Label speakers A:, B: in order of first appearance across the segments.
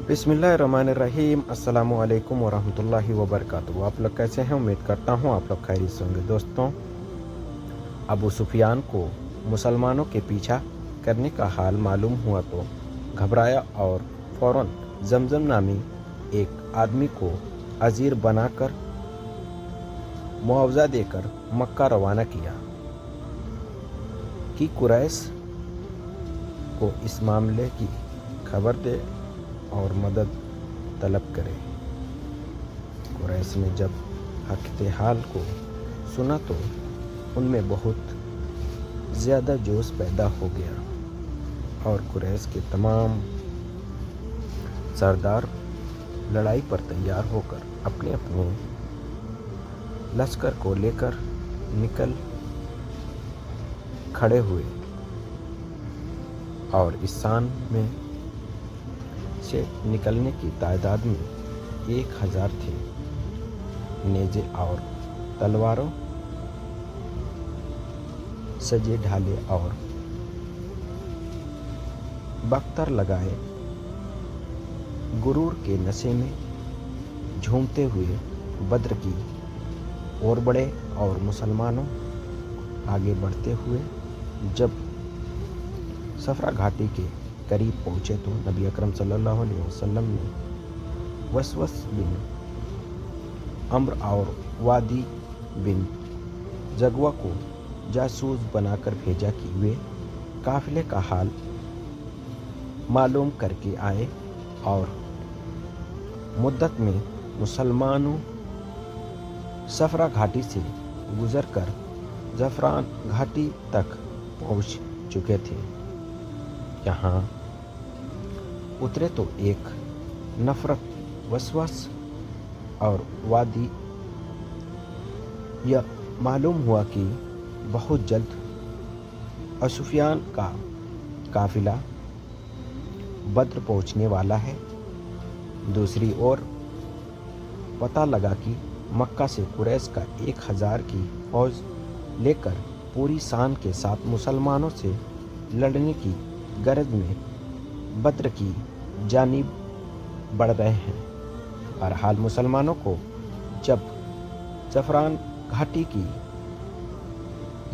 A: बिस्मिल्लाहिर्रहमानिर्रहीम। अस्सलामु अलैकुम वरहमतुल्लाहि वबरकातुहू। आप लोग कैसे हैं? उम्मीद करता हूँ आप लोग खैरियत से होंगे। दोस्तों, अबू सुफियान को मुसलमानों के पीछा करने का हाल मालूम हुआ तो घबराया और फ़ौरन जमजम नामी एक आदमी को अजीर बनाकर मुआवजा देकर मक्का रवाना किया कि कुरैश को इस मामले की खबर दे और मदद तलब करे। कुरैश ने जब हकीकत हाल को सुना तो उनमें बहुत ज़्यादा जोश पैदा हो गया और कुरैश के तमाम सरदार लड़ाई पर तैयार होकर अपने अपने लश्कर को लेकर निकल खड़े हुए और इस सान में से निकलने की तादाद में 1000 थे। नेज़े और तलवारों सजे ढाले और बख्तर लगाए गुरूर के नशे में झूमते हुए बद्र की ओर बढ़े और मुसलमानों आगे बढ़ते हुए जब सफरा घाटी के करीब पहुँचे तो नबी अकरम सल्लल्लाहु अलैहि वसल्लम ने वसवस बिन अम्र और वादी बिन जगवा को जासूस बनाकर भेजा कि वे काफिले का हाल मालूम करके आए और मुद्दत में मुसलमानों सफरा घाटी से गुजरकर जफरान घाटी तक पहुंच चुके थे। यहाँ उतरे तो एक नफरत वसवस और वादी यह मालूम हुआ कि बहुत जल्द अबू सुफियान का काफिला बद्र पहुंचने वाला है। दूसरी ओर पता लगा कि मक्का से कुरैश का 1000 की फौज लेकर पूरी शान के साथ मुसलमानों से लड़ने की गरज में बद्र की जानिब बढ़ रहे हैं। बहरहाल मुसलमानों को जब जफरान घाटी की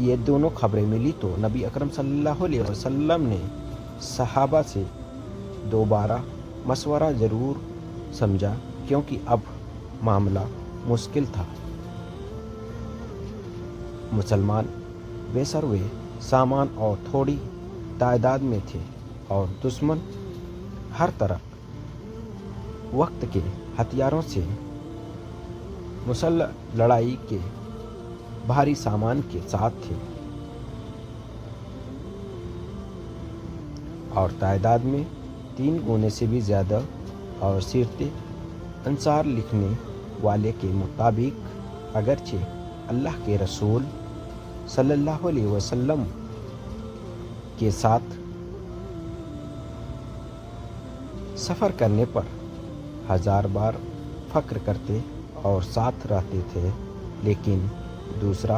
A: ये दोनों खबरें मिली तो नबी अकरम सल्लल्लाहु अलैहि वसल्लम ने सहाबा से दोबारा मशवरा ज़रूर समझा, क्योंकि अब मामला मुश्किल था। मुसलमान बेसरवे सामान और थोड़ी तादाद में थे और दुश्मन हर तरफ वक्त के हथियारों से मुसल्लह लड़ाई के भारी सामान के साथ थे और तादाद में 3 गुने से भी ज़्यादा। और सीरत अंसार लिखने वाले के मुताबिक अगरचे अल्लाह के रसूल सल्लल्लाहु अलैहि वसल्लम के साथ सफ़र करने पर 1000 बार फ़क्र करते और साथ रहते थे, लेकिन दूसरा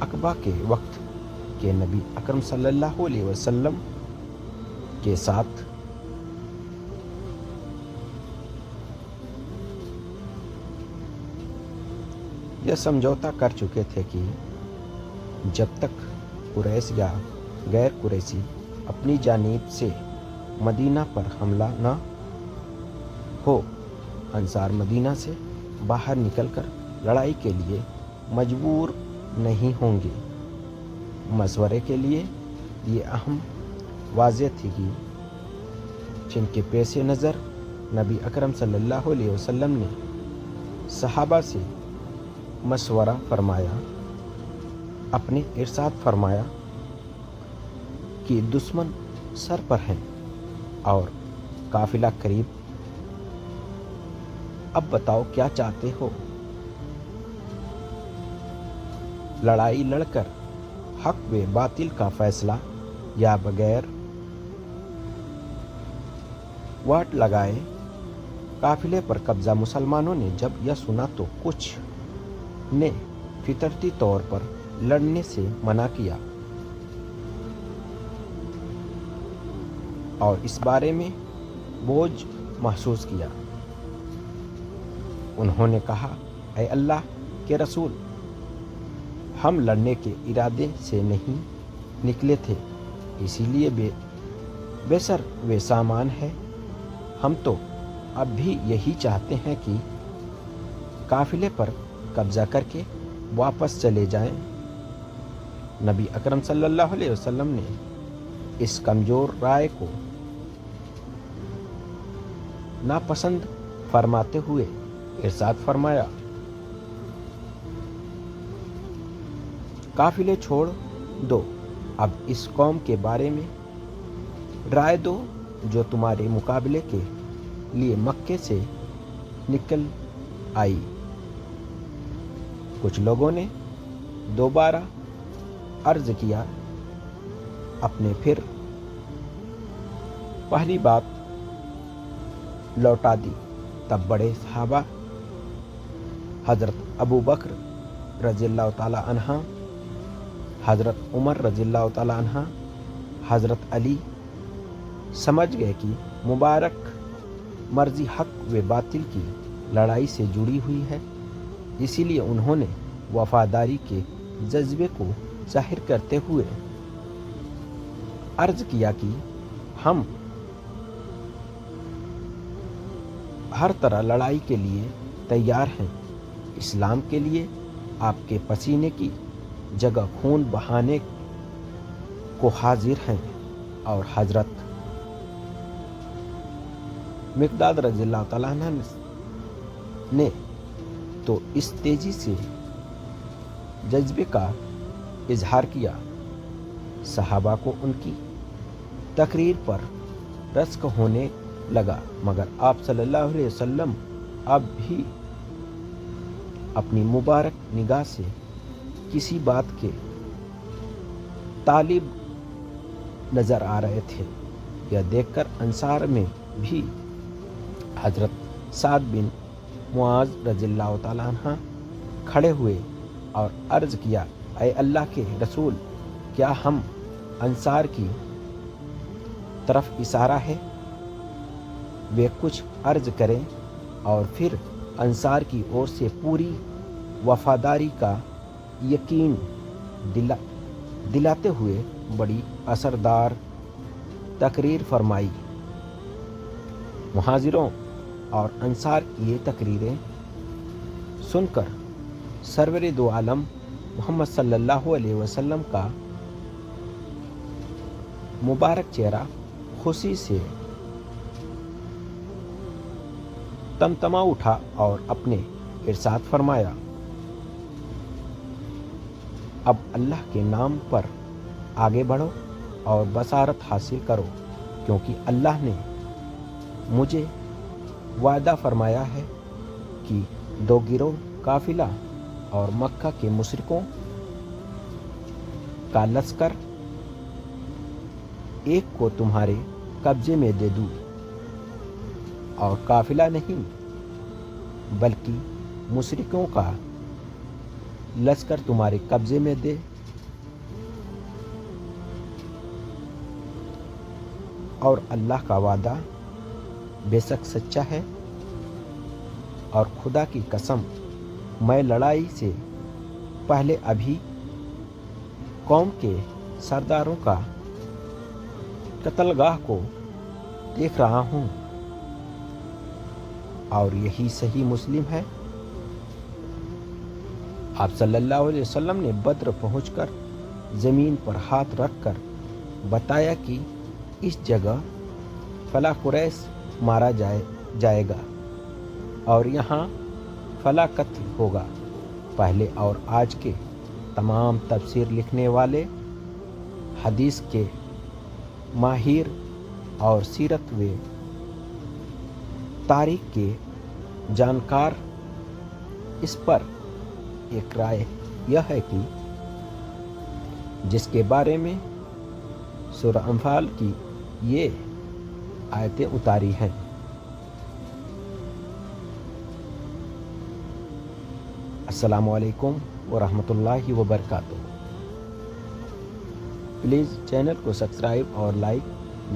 A: अक़बा के वक्त के नबी अकरम सल्लल्लाहु अलैहि वसल्लम के साथ यह समझौता कर चुके थे कि जब तक कुरैश या गैर कुरैशी अपनी जानिब से मदीना पर हमला न हो, अंसार मदीना से बाहर निकलकर लड़ाई के लिए मजबूर नहीं होंगे। मशवरे के लिए ये अहम वाज़ेह थी कि जिनके पेश नज़र नबी अकरम सल्लल्लाहु अलैहि वसल्लम ने सहाबा से मशवरा फरमाया, अपने इरशाद फरमाया कि दुश्मन सर पर हैं और काफिला करीब। अब बताओ क्या चाहते हो? लड़ाई लड़कर हक व बातिल का फैसला या बगैर वाट लगाए काफिले पर कब्जा? मुसलमानों ने जब यह सुना तो कुछ ने फितरती तौर पर लड़ने से मना किया और इस बारे में बोझ महसूस किया। उन्होंने कहा, ऐ अल्लाह के रसूल, हम लड़ने के इरादे से नहीं निकले थे, इसीलिए बेशर वे सामान है। हम तो अब भी यही चाहते हैं कि काफिले पर कब्जा करके वापस चले जाएं। नबी अकरम सल्लल्लाहु अलैहि वसल्लम ने इस कमज़ोर राय को नापसंद फरमाते हुए इरशाद फरमाया, काफिले छोड़ दो, अब इस कौम के बारे में राय दो जो तुम्हारे मुकाबले के लिए मक्के से निकल आई। कुछ लोगों ने दोबारा अर्ज किया, अपने फिर पहली बात लौटा दी। तब बड़े सहाबा हज़रत अबू बकर रज़ियल्लाहु ताला अन्हा, हज़रत उमर रज़ियल्लाहु ताला अन्हा, हज़रत अली समझ गए कि मुबारक मर्जी हक व बातिल की लड़ाई से जुड़ी हुई है। इसीलिए उन्होंने वफादारी के जज्बे को जाहिर करते हुए अर्ज किया कि हम हर तरह लड़ाई के लिए तैयार हैं। इस्लाम के लिए आपके पसीने की जगह खून बहाने को हाजिर हैं। और हजरत मिक़दाद रज़ियल्लाहु ताला अन्हु ने तो इस तेजी से जज्बे का इजहार किया, सहाबा को उनकी तकरीर पर रश्क होने लगा। मगर आप सल्लल्लाहु अलैहि वसल्लम अब भी अपनी मुबारक निगाह से किसी बात के तालिब नज़र आ रहे थे। यह देखकर अंसार में भी हज़रत साद बिन मुआज़ रज़ियल्लाहु ताला अन्हा खड़े हुए और अर्ज़ किया, ऐ अल्लाह के रसूल, क्या हम अंसार की तरफ इशारा है? वे कुछ अर्ज़ करें और फिर अंसार की ओर से पूरी वफादारी का यकीन दिलाते हुए बड़ी असरदार तकरीर फरमाई। मुहाजिरों और अंसार की ये तकरीरें सुनकर सरवर दो आलम मोहम्मद सल्लल्लाहु अलैहि वसल्लम का मुबारक चेहरा खुशी से तमतमा उठा और अपने इरशाद फरमाया, अब अल्लाह के नाम पर आगे बढ़ो और बसारत हासिल करो, क्योंकि अल्लाह ने मुझे वादा फरमाया है कि दो गिरोह काफिला और मक्का के मुशरिकों का लश्कर एक को तुम्हारे कब्जे में दे दूँ, और काफिला नहीं बल्कि मुशरिकों का लश्कर तुम्हारे कब्जे में दे। और अल्लाह का वादा बेशक सच्चा है, और खुदा की कसम, मैं लड़ाई से पहले अभी कौम के सरदारों का कत्लगाह को देख रहा हूँ, और यही सही मुस्लिम है। आप सल्लल्लाहु अलैहि वसल्लम ने बद्र पहुंचकर ज़मीन पर हाथ रखकर बताया कि इस जगह फला कुरैश मारा जाएगा और यहाँ फला कत्ल होगा। पहले और आज के तमाम तफसीर लिखने वाले, हदीस के माहिर और सीरत व तारीख के जानकार इस पर एक राय यह है कि जिसके बारे में सूरह अंफाल की ये आयतें उतारी हैं। अस्सलामु अलैकुम व रहमतुल्लाहि व बरकातुहू। प्लीज़ चैनल को सब्सक्राइब और लाइक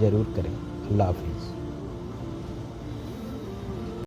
A: ज़रूर करें। अल्लाह हाफ़िज़।